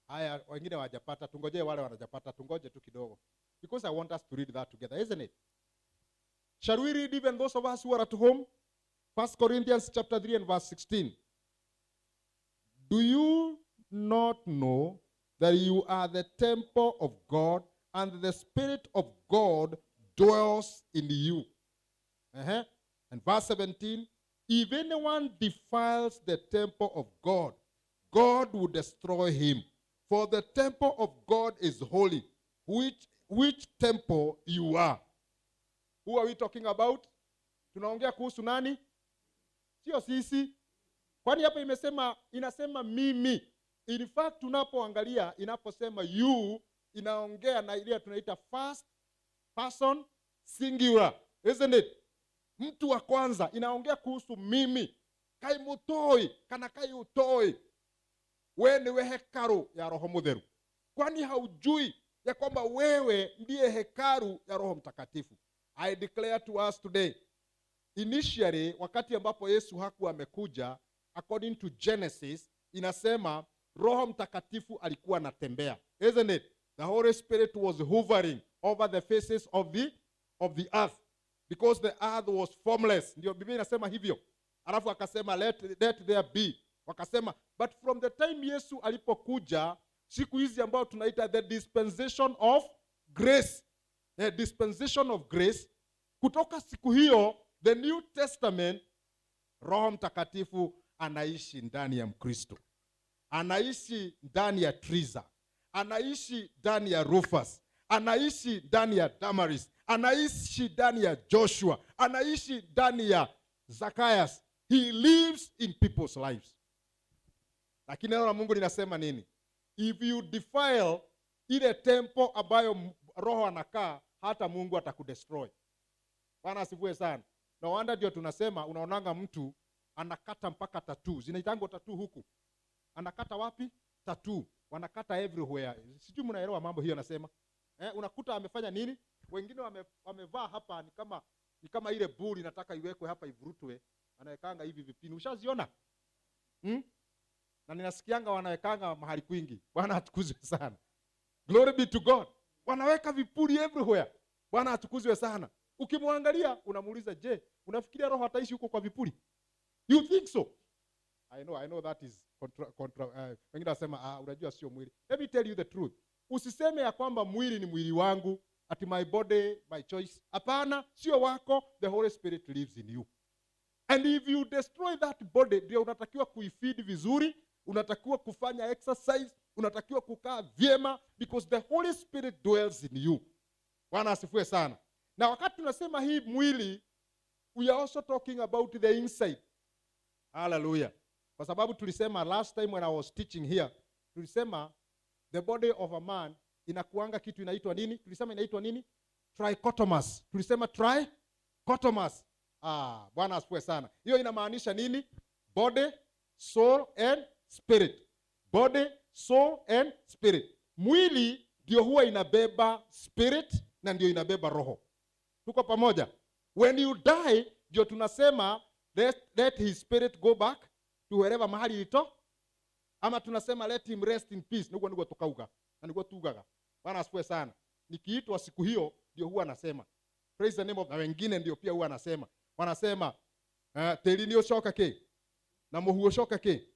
Haya, wengine wajapata, tungoje wale wanajapata, tungoje tu kidogo. Because I want us to read that together, isn't it? Shall we read even those of us who are at home? 1 Corinthians chapter 3 and verse 16. Do you not know that you are the temple of God and the Spirit of God dwells in you? And verse 17. If anyone defiles the temple of God, God will destroy him. For the temple of God is holy, which temple you are. Who are we talking about? Tunaongea kuhusu nani? Sio sisi. Kwani hapa inasema mimi. In fact, tunapoangalia inaposema you, inaongea na ile tunaita first person singular, isn't it? Mtu wa kwanza, inaongea kuhusu mimi. Kai mutoi, kana kai utoi. Wewe ni hekalu ya Roho Mutheru. Kwani haujui ya kwamba wewe ndiye hekalu ya Roho Mtakatifu? I declare to us today, initially, wakati ambapo Yesu hakuwa amekuja, according to Genesis, inasema Roho Mtakatifu alikuwa anatembea, isn't it? The Holy Spirit was hovering over the faces of the earth, because the earth was formless. Ndio Biblia inasema hivyo. Alafu akasema let there be. Wakasema, but from the time Yesu alipokuja, siku hizi ambao tunaita the dispensation of grace, the dispensation of grace, kutoka siku hiyo, the New Testament, Roho Mtakatifu anaishi ndani ya Mkristo. Anaishi ndani ya Triza. Anaishi ndani ya Rufus. Anaishi ndani ya Damaris. Anaishi ndani ya Joshua. Anaishi ndani ya Zacchaeus. He lives in people's lives. Lakini neno la Mungu linasema nini? If you defile ile temple ambayo Roho anakaa, hata Mungu atakudestroy. Bwana asifiwe sana. Na wanda ndio tunasema, unaonanga mtu anakata mpaka tattoo. Zinaitangwa tattoo huku. Anakata wapi? Tattoo. Wanakata everywhere. Sijui mnaelewa mambo hiyo nasema. Unakuta amefanya nini? Wengine wamevaa hapa ni kama ile buri nataka iwekwe hapa ivurutwe. Anawekanga hivi vipini. Ushaziona? Na ninasikianga wanawekanga mahali kwingi. Bwana atukuzwe sana. Glory be to God. Wanaweka vipuri everywhere. Bwana atukuzwe sana. Ukimwangalia unamuuliza, je, unafikiria roho ataishi huko kwa vipuri? You think so? I know that is wengine wasema unajua sio mwili. Let me tell you the truth. Usiseme ya kwamba mwili ni mwili wangu, ati my body, my choice. Hapana, sio wako. The Holy Spirit lives in you. And if you destroy that body, ndio unatakiwa kuifeed vizuri, unatakiwa kufanya exercise, unatakiwa kukaa vyema, because the Holy Spirit dwells in you. Bwana asifiwe sana. Na wakati tunasema hii mwili, we are also talking about the inside. Hallelujah. Kwa sababu tulisema last time when I was teaching here, tulisema the body of a man inakuanga kitu inaitwa nini? Tulisema inaitwa nini? Trichotomous. Tulisema trichotomous. Bwana asifiwe sana. Hiyo inamaanisha nini? Body, soul and spirit. Body, soul and spirit. Mwili ndio huwa inabeba spirit na ndio inabeba roho. Tuko pamoja? When you die, ndio tunasema let his spirit go back to wherever mahali ito, ama tunasema let him rest in peace. Niko tukauga na niko tugaga. Bwana asifiwe sana. Nikiitwa siku hiyo ndio huwa nasema praise the name of, na wengine ndio pia huwa nasema, wanasema telini oshoka ke na muhu oshoka ke.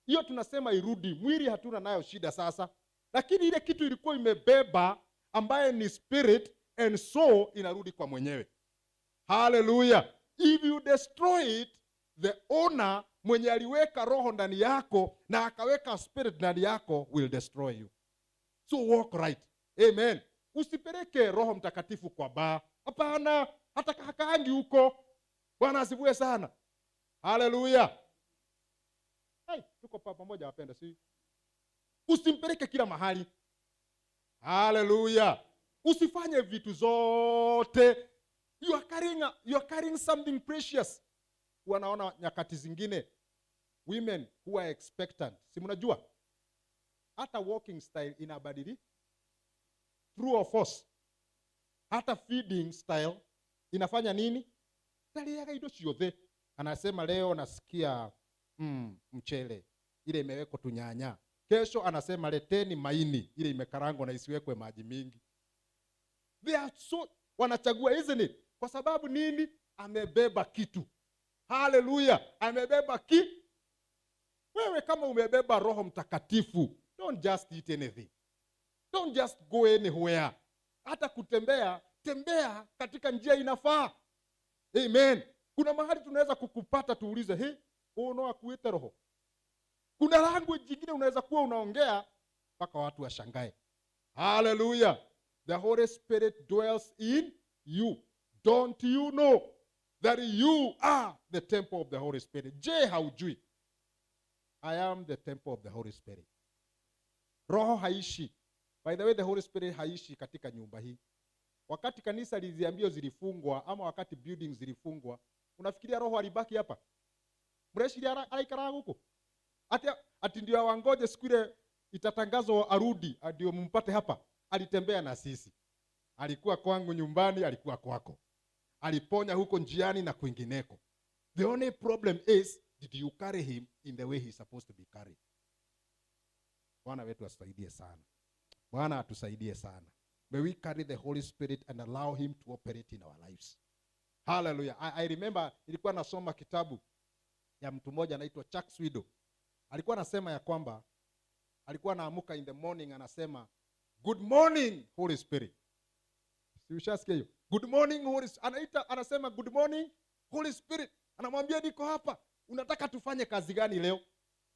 Hiyo tunasema irudi. Mwili hatuna nayo shida sasa, lakini ile kitu ilikuwa imebeba ambaye ni spirit and soul inarudi kwa mwenyewe. Hallelujah. If you destroy it, the owner mwenye aliweka roho ndani yako na akaweka spirit ndani yako will destroy you. So walk right. Amen. Usipeleke Roho Mtakatifu kwa baa. Hapana, hata hakaangi huko. Bwana asifiwe sana. Hallelujah. Hey, tuko pamoja wapenda, si? Usimpeleke kila mahali. Hallelujah. Usifanye vitu zote. You are carrying something precious. Wanaona nyakati zingine women who are expectant. Si mnajua? Hata walking style inabadili. True or false? Hata feeding style inafanya nini? Taliaga ido ciothe. Anasema leo nasikia mchele ile imewekwa tunyanya. Kesho anasema leteni maini ile imekarangwa na isiwekwe maji mingi. They are so wanachagua, isn't it? Kwa sababu nini? Amebeba kitu. Hallelujah. Amebeba Wewe kama umebeba Roho Mtakatifu, don't just eat anything. Don't just go anywhere. Hata kutembea, tembea katika njia inafaa. Amen. Kuna mahali tunaweza kukupata tuulize, unoa kuite roho. Kuna language nyingine unaweza kuwa unaongea mpaka watu washangae. Hallelujah. The Holy Spirit dwells in you. Don't you know that you are the temple of the Holy Spirit? Je, haujui? I am the temple of the Holy Spirit. Roho haishi. By the way, the Holy Spirit haishi katika nyumba hii. Wakati kanisa liziambio zilifungwa ama wakati buildings zilifungwa, unafikiria roho alibaki hapa? Mreshi alaikara huko. Ati ndio wangoje siku ile itatangazwa arudi ndio mumpate hapa. Alitembea na sisi. Alikuwa kwangu nyumbani, alikuwa kwako. Aliponya huko njiani na kwingineko. The only problem is, did you carry him in the way he's supposed to be carried? Bwana wetu atusaidie sana. Bwana atusaidie sana. May we carry the Holy Spirit and allow him to operate in our lives. Hallelujah. I remember nilikuwa nasoma kitabu ya mtu mmoja anaitwa Chuck Swindoll. Alikuwa anasema ya kwamba alikuwa anaamuka in the morning anasema, good morning Holy Spirit. Si ushasikia hiyo? Good morning Holy Spirit. Anasema good morning Holy Spirit. Anamwambia niko hapa. Unataka tufanye kazi gani leo?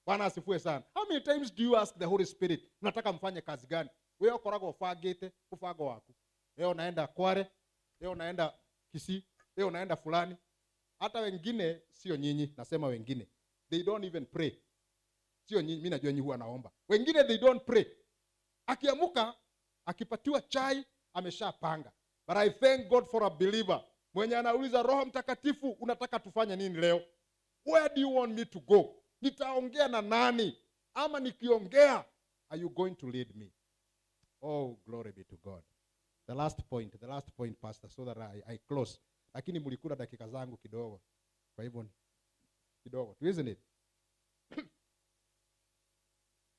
Bwana asifiwe sana. How many times do you ask the Holy Spirit, unataka mfanye kazi gani? Wewe ukorago ufagete, ufago wako. Leo naenda Kware, leo naenda Kisii, leo naenda fulani. Hata wengine sio nyinyi, nasema wengine. They don't even pray. Sio nyinyi, mimi najua nyinyi huwa naomba. Wengine they don't pray. Akiamuka, akipatiwa chai, ameshapanga. But I thank God for a believer. Mwenye anauliza Roho Mtakatifu, unataka tufanye nini leo? Where do you want me to go? Nitaongea na nani? Ama nikiongea, are you going to lead me? Oh, glory be to God. The last point, Pastor, so that I close. Lakini mlikula dakika zangu kidogo. Kwa hivyo kidogo, isn't it?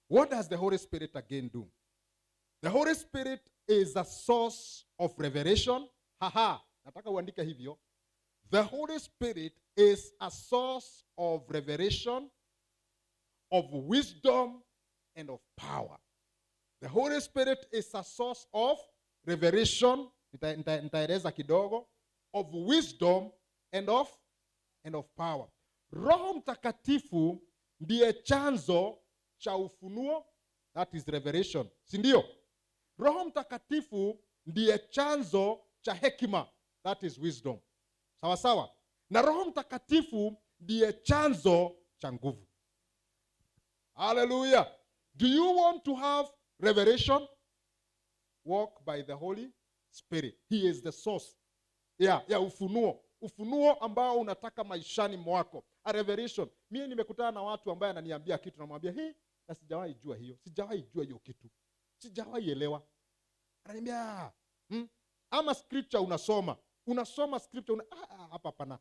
What does the Holy Spirit again do? The Holy Spirit is a source of revelation. Haha, nataka uandike hivyo. The Holy Spirit is a source of revelation, of wisdom, and of power. The Holy Spirit is a source of revelation, nitaeleza kidogo, of wisdom, and of power. Roho Mtakatifu ndiye chanzo cha ufunuo, that is revelation, si ndio? Roho Mtakatifu ndiye chanzo cha hekima, that is wisdom. Sawa sawa? Na Roho Mtakatifu ndiye chanzo cha nguvu. Hallelujah. Do you want to have revelation? Walk by the Holy Spirit. He is the source. Ya ufunuo. Ufunuo ambao unataka maishani mwako. A revelation. Mimi nimekutana na watu ambao ananiambia kitu, namwambia, "Hii na sijawahi jua hiyo. Sijawahi jua hiyo kitu. Sijawahi elewa." Ananiambia, ama scripture unasoma scripture hapa pana.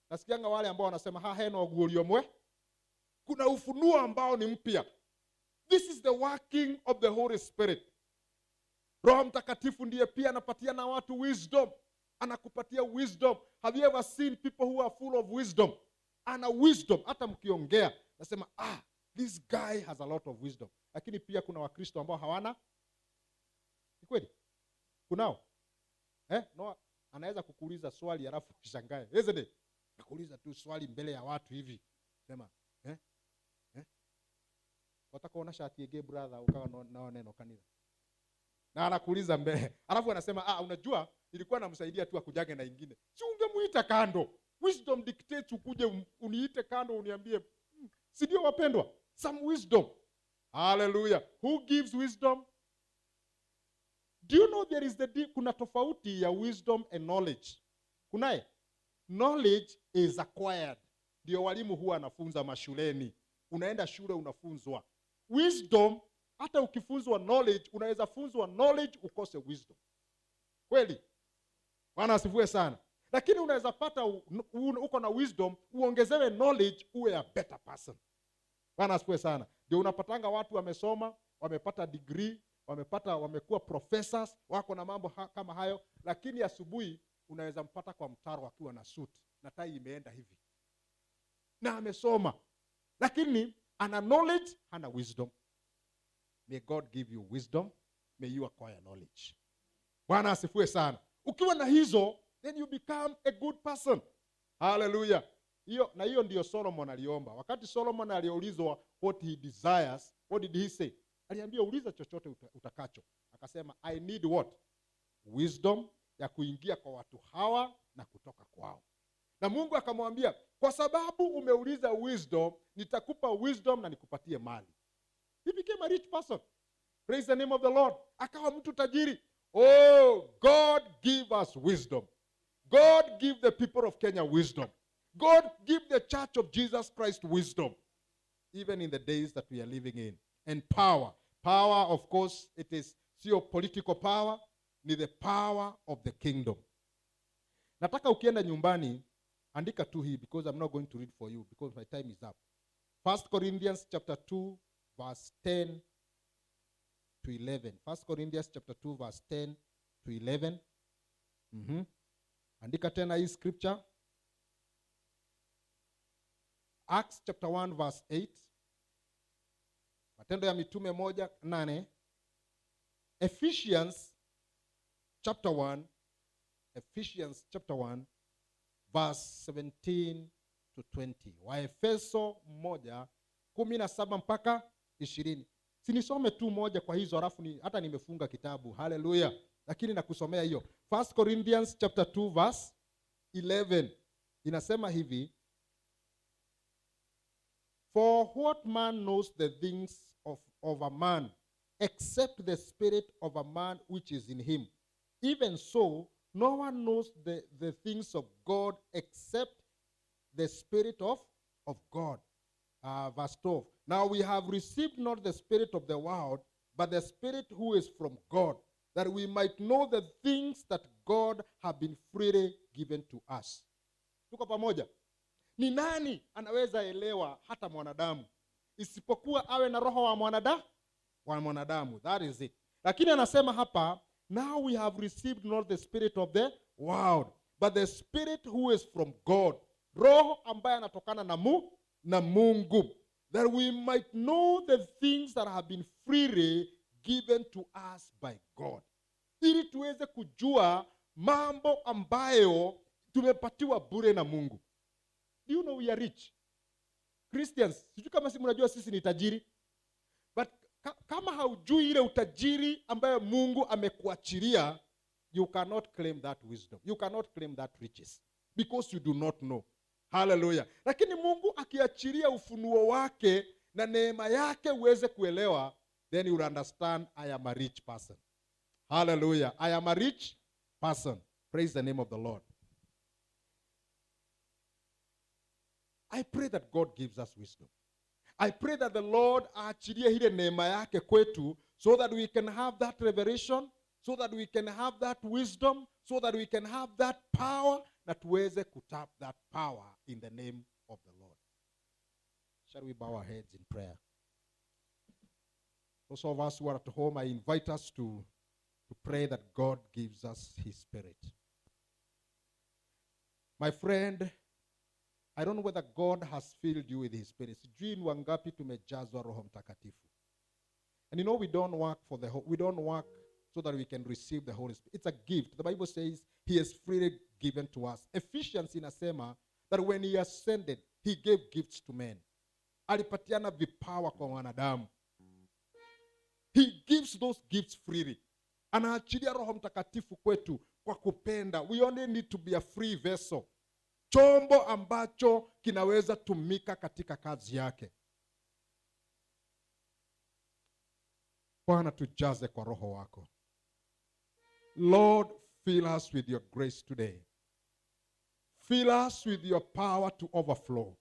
Nasikianga wale ambao wanasema heno guoliomwe. Kuna ufunuo ambao ni mpya. This is the working of the Holy Spirit. Roho Mtakatifu ndiye pia anapatia na watu wisdom. Anakupatia wisdom. Have you ever seen people who are full of wisdom? Ana wisdom. Hata mkiongea nasema, this guy has a lot of wisdom. Lakini pia kuna Wakristo ambao hawana. Ni kweli? Kunao? No, anaweza kukuuliza swali alafu ushangae. Isn't it? Nakuuliza tu swali mbele ya watu hivi. Sema, watakuona shati yege brother ukawa nao neno kanisa. Na anakuuliza mbele. Alafu anasema, unajua nilikuwa namsaidia tu akujage na ingine. Si ungemuita kando. Wisdom dictates ukuje uniite kando uniambie. Si ndio wapendwa? Some wisdom. Hallelujah. Who gives wisdom? Do you know there is kuna tofauti ya wisdom and knowledge? Kunaye? Knowledge is acquired. Ndio walimu huwa anafunza mashuleni. Unaenda shule unafunzwa. Wisdom, hata ukifunzwa knowledge, unaweza funzwa knowledge ukose wisdom. Kweli? Bwana asifiwe sana. Lakini unaweza pata uko na wisdom, uongezewe knowledge, uwe a better person. Bwana asifiwe sana. Ndio unapatanga watu wamesoma, wamepata degree, wamekuwa professors, wako na mambo kama hayo, lakini asubuhi unaweza mpata kwa mtaro akiwa na suit na tai imeenda hivi. Na amesoma, lakini ana knowledge, hana wisdom. May God give you wisdom, may you acquire knowledge. Bwana asifiwe sana. Ukiwa na hizo, then you become a good person. Hallelujah. Hiyo ndio Solomon aliomba. Wakati Solomon aliulizwa what he desires, what did he say? Aliambia uliza chochote utakacho. Akasema, I need what? Wisdom ya kuingia kwa watu hawa na kutoka kwao. Na Mungu akamwambia, kwa sababu umeuliza wisdom, nitakupa wisdom na nikupatie mali. He became a rich person. Praise the name of the Lord. Akawa mtu tajiri. Oh, God give us wisdom. God give the people of Kenya wisdom. God give the church of Jesus Christ wisdom. Even in the days that we are living in. And power. Power, of course, it is sio political power, ni the power of the kingdom. Nataka ukienda nyumbani, andika tu hii, because I'm not going to read for you, because my time is up. 1 Corinthians chapter 2, verse 10 to 11. 1 Corinthians chapter 2, verse 10 to 11. Andika tena hii scripture. Acts chapter 1, verse 8. Matendo ya Mitume 1:8. Ephesians chapter 1, verse 17 to 20. Waefeso 1:17 mpaka 20. Sinisome tu moja kwa hizo alafu hata nimefunga kitabu. Hallelujah. Lakini nakusomea hiyo. 1 Corinthians chapter 2 verse 11. Inasema hivi, for what man knows the things of a man, except the spirit of a man which is in him? Even so, no one knows the things of God except the spirit of God. Verse 12. Now we have received not the spirit of the world, but the spirit who is from God, that we might know the things that God have been freely given to us. Tuko pamoja? Ni nani anaweza elewa hata mwanadamu isipokuwa awe na roho wa mwanadamu. That is it. Lakini anasema hapa, now we have received not the spirit of the world, but the spirit who is from God. Roho ambaye anatokana na Mungu, that we might know the things that have been freely given to us by God. Ili tuweze kujua mambo ambayo tumepatiwa bure na Mungu. Do you know we are rich? Christians, sijui kama si mnajua sisi ni tajiri. But kama haujui ile utajiri ambayo Mungu amekuachilia, you cannot claim that wisdom. You cannot claim that riches. Because you do not know. Hallelujah. Lakini Mungu akiachilia ufunuo wake na neema yake uweze kuelewa, then you will understand I am a rich person. Hallelujah. I am a rich person. Praise the name of the Lord. I pray that God gives us wisdom. I pray that the Lord aachilie ile neema yake kwetu, so that we can have that revelation, so that we can have that wisdom, so that we can have that power, na tuweze kutap that power in the name of the Lord. Shall we bow our heads in prayer? Those of us who are at home, I invite us to pray that God gives us his spirit. My friend, I don't know whether God has filled you with his spirit. Sijui ni wangapi tumejazwa Roho Mtakatifu. And you know, we don't work so that we can receive the Holy Spirit. It's a gift. The Bible says he is freely given to us. Ephesians inasema that when he ascended, he gave gifts to men. Alipatiana vipawa kwa wanadamu. He gives those gifts freely. Anaachilia Roho Mtakatifu kwetu kwa kupenda. We only need to be a free vessel. Chombo ambacho kinaweza tumika katika kazi yake. Bwana, tujaze kwa Roho wako. Lord, fill us with your grace today. Fill us with your power to overflow.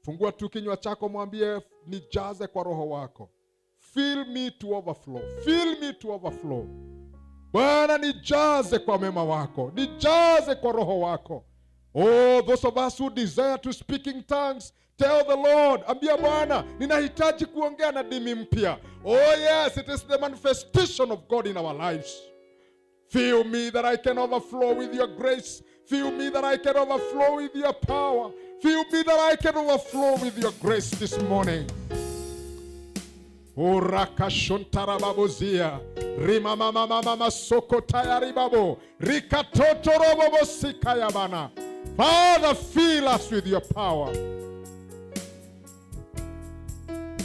Fungua tu kinywa chako, mwambie nijaze kwa Roho wako. Fill me to overflow. Fill me to overflow. Bwana, nijaze kwa mema wako. Nijaze kwa Roho wako. Oh, those of us who desire to speak in tongues, tell the Lord, ambia Bwana, ninahitaji kuongea na dimi mpya. Oh yes, it is the manifestation of God in our lives. Fill me that I can overflow with your grace. Fill me that I can overflow with your power. Fill me that I can overflow with your grace this morning. Uraka shontara babozia. Rima mama mama soko tayari babo. Rikatoto robo sikaya bana. Father, fill us with your power.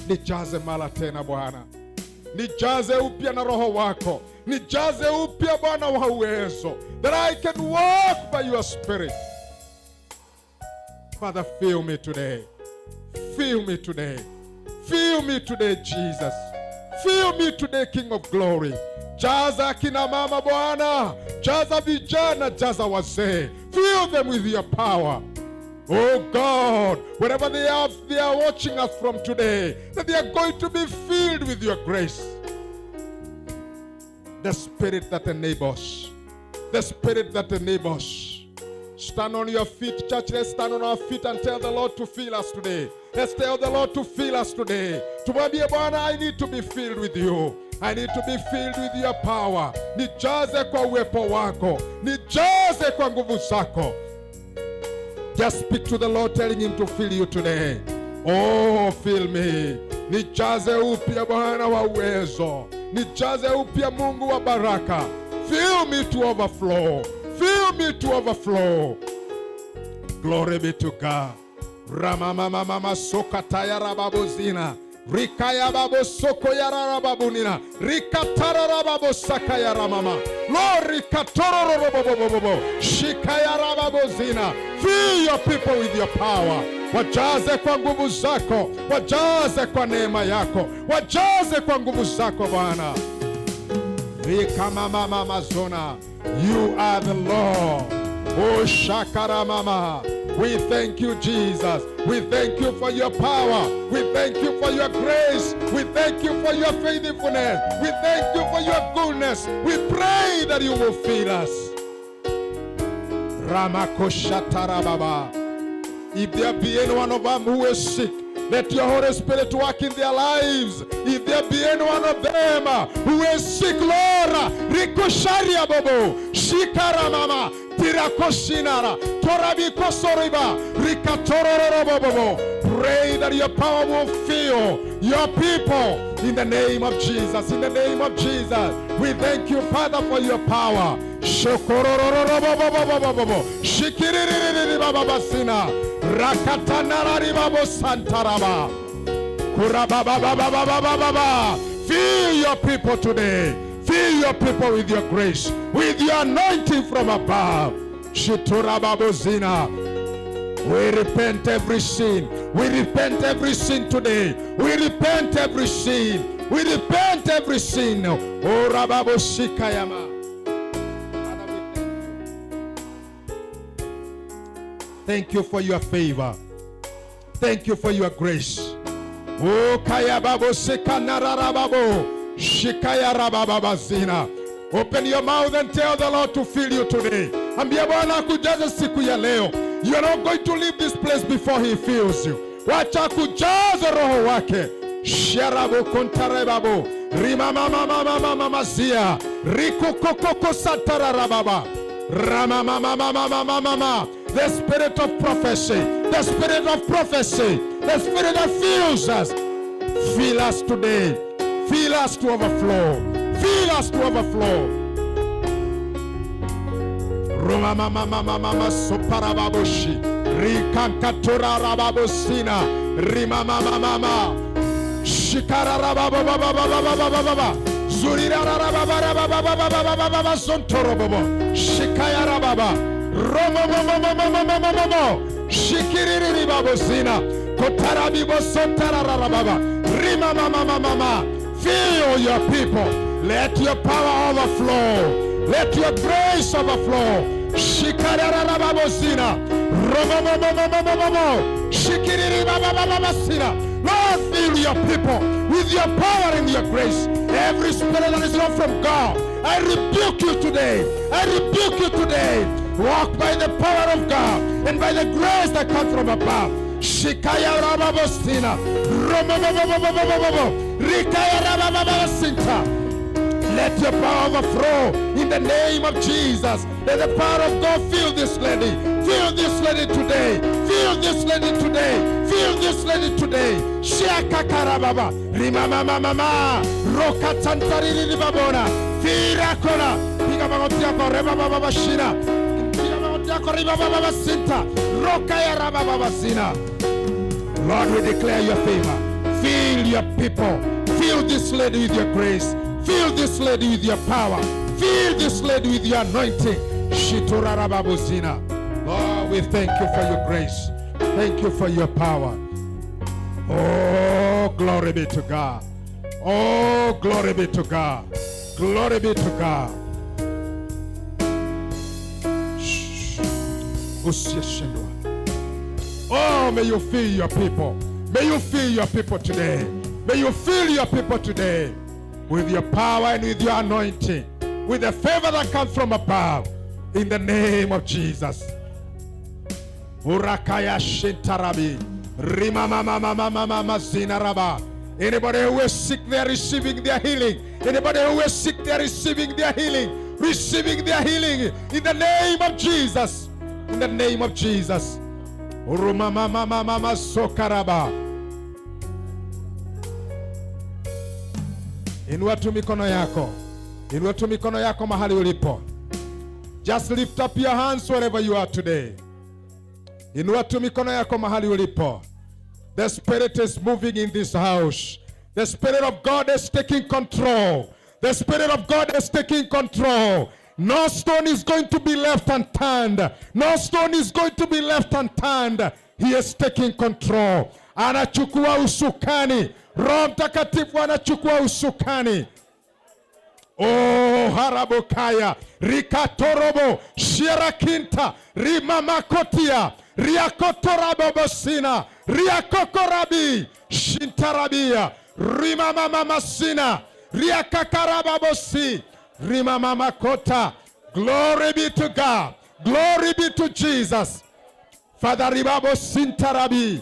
Nijaze mara tena Bwana. Nijaze upya na Roho wako. Nijaze upya Bwana wa uwezo. That I can walk by your spirit. Father, fill me today. Fill me today. Fill me today, Jesus. Fill me today, King of glory. Jaza kina mama Bwana. Jaza vijana, jaza wazee. Fill them with your power. Oh God, wherever they are watching us from today, that they are going to be filled with your grace. The spirit that enables. The spirit that enables. Stand on your feet, church. Let's stand on our feet and tell the Lord to fill us today. Let's tell the Lord to fill us today. Tumwambie Bwana, I need to be filled with you. I need to be filled with your power. Nijaze kwa uwepo wako. Nijaze kwa nguvu zako. Just speak to the Lord, telling him to fill you today. Oh, fill me. Nijaze upya Bwana wa uwezo. Nijaze upya Mungu wa baraka. Fill me to overflow. Fill me to overflow. Glory be to God. Ramamamama sokataya rababozina. Rikaya babo soko ya rababunina. Rikatara rababo sakaya ramama. Lord, rikatoro robobobobo. Shikaya rababozina. Fill your people with your power. Wajaze kwa nguvu zako. Wajaze kwa neema yako. Wajaze kwa nguvu zako Bwana. Rikamamama zona. You are the Lord. Oh Shakara Mama. We thank you, Jesus. We thank you for your power. We thank you for your grace. We thank you for your faithfulness. We thank you for your goodness. We pray that you will feed us. Ramakoshatara Baba. If there be anyone of them who is sick, Let your Holy Spirit work in their lives. If there be any one of them who is sick, Lord, Rikosharia Bobo, Shikara Mama, Tirakoshinara, Torabikosoriba, Rikatororo Bobo. Pray that your power will fill your people in the name of Jesus. In the name of Jesus, we thank you, Father, for your power. Shikiri Baba Sina, Rakatana Ribabo Santaraba, Kurababa. Fill your people today. Fill your people with your grace, with your anointing from above. Shiturababo Zina. We repent every sin. We repent every sin today. We repent every sin. We repent every sin. Oh, Rababo Shikayama. Thank you for your favor. Thank you for your grace. Oh, Kayababo Shikanarababo Shikayarababazina. Open your mouth and tell the Lord to fill you today. Ambia Bwana kujaza siku ya leo. You are not going to leave this place before he fills you. Wacha kujaza roho wake. Sharabo kontarebabo. Rima mama mazia. Riku kokoko satarababa. Rama mama. The spirit of prophecy. The spirit of prophecy. The spirit that fills us. Fill us today. Fill us to overflow. Fill us to overflow. Roma mama soparababoshi rikankatura rababosina rima mama shikara rabababa zurira rabababa zontorobobo shikaya rababa roma mama shikiri babosina kotarabibo sontara rababa rima mama. Fill your people. Let your power overflow. Let your grace overflow. Shikarababosina. Romomomomomomomo. Shikiribabababasina. Lord, fill your people with your power and your grace. Every spirit that is not from God, I rebuke you today. I rebuke you today. Walk by the power of God and by the grace that comes from above. Shikaya rababosina. Romomomomomomomo. Rikaya rabababasinta. Let your power overflow in the name of Jesus. Let the power of God fill this lady. Fill this lady today. Fill this lady today. Fill this lady today. Shaka karababa. Rima mama. Roka tantari ribabona. Fira kona. Piga magotia ko reba baba shina. Piga magotia ko riba baba sinta. Roka ya rababa sina. Lord, we declare your favor. Fill your people. Fill this lady with your grace. Fill this lady with your power. Fill this lady with your anointing. Lord, we thank you for your grace. Thank you for your power. Oh, glory be to God. Oh, glory be to God. Glory be to God. Oh, may you fill your people. May you fill your people today. May you fill your people today with your power and with your anointing, with the favor that comes from above, in the name of Jesus. Urakaya shintarabi, rima mama zinaraba. Anybody who is sick, they are receiving their healing. Anybody who is sick, they are receiving their healing. Receiving their healing in the name of Jesus. In the name of Jesus. Uruma mama sokaraba. Inua tu mikono yako. Inua tu mikono yako mahali ulipo. Just lift up your hands wherever you are today. Inua tu mikono yako mahali ulipo. The Spirit is moving in this house. The Spirit of God is taking control. The Spirit of God is taking control. No stone is going to be left unturned. No stone is going to be left unturned. He is taking control. Anachukua usukani. Roho Mtakatifu anachukua usukani. Oh, harabokaya, rikatorobo, shirakinta, rimamakotia, riakotorabobosina, riakokorabi, shintarabia, rimamamamasina, riakakarababosi, rimamamakota. Glory be to God. Glory be to Jesus. Father ribabo sintarabi,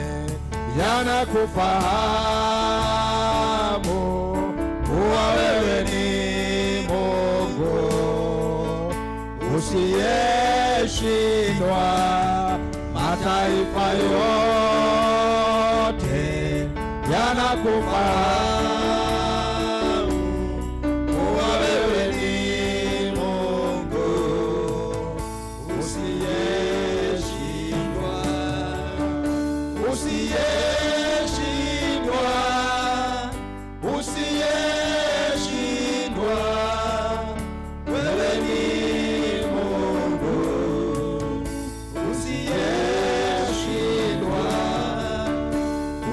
yanakufahamu kuwa wewe ni Mungu usiyeshindwa. Mataifa yote yanakufahamu kuwa wewe ni Mungu usiyeshindwa, usiyeshindwa, usiyeshindwa. Wewe ni Mungu usiyeshindwa,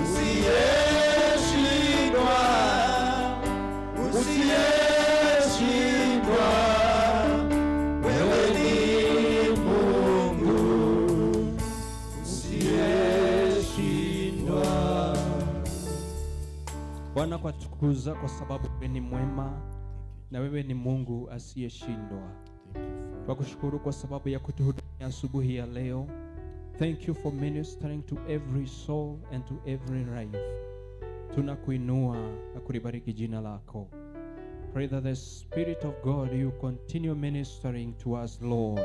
usiyeshindwa, usiyeshindwa. Wewe ni Mungu usiyeshindwa.
Bwana, kwa tukuza kwa sababu wewe ni mwema na wewe ni Mungu asiyeshindwa. Tunakushukuru kwa sababu ya kutuhudumia asubuhi ya leo. Thank you for ministering to every soul and to every life. Tunakuinua na kulibariki jina lako. Pray that the Spirit of God you continue ministering to us, Lord.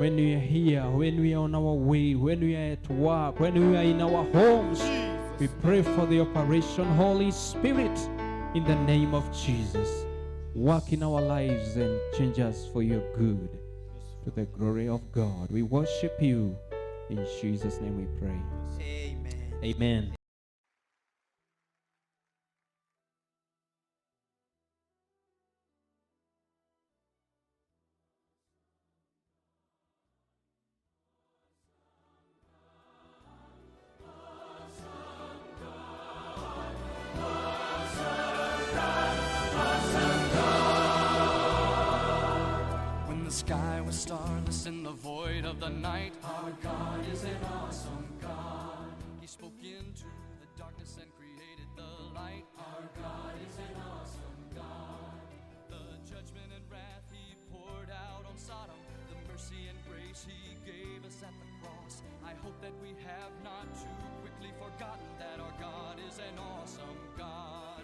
When we are here, when we are on our way, when we are at work, when we are in our homes, we pray for the operation, Holy Spirit, in the name of Jesus. Work in our lives and change us for your good, to the glory of God. We worship you. In Jesus' name we pray.
Amen.
Amen.
When the sky was starless in the void of the night, our God is an awesome God. He spoke into the darkness and created the light. Our God is an awesome God. The judgment and wrath He poured out on Sodom, the mercy and grace He gave us at the cross. I hope that we have not too quickly forgotten that our God is an awesome God.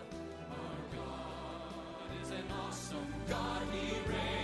Our God is an awesome God. He reigns.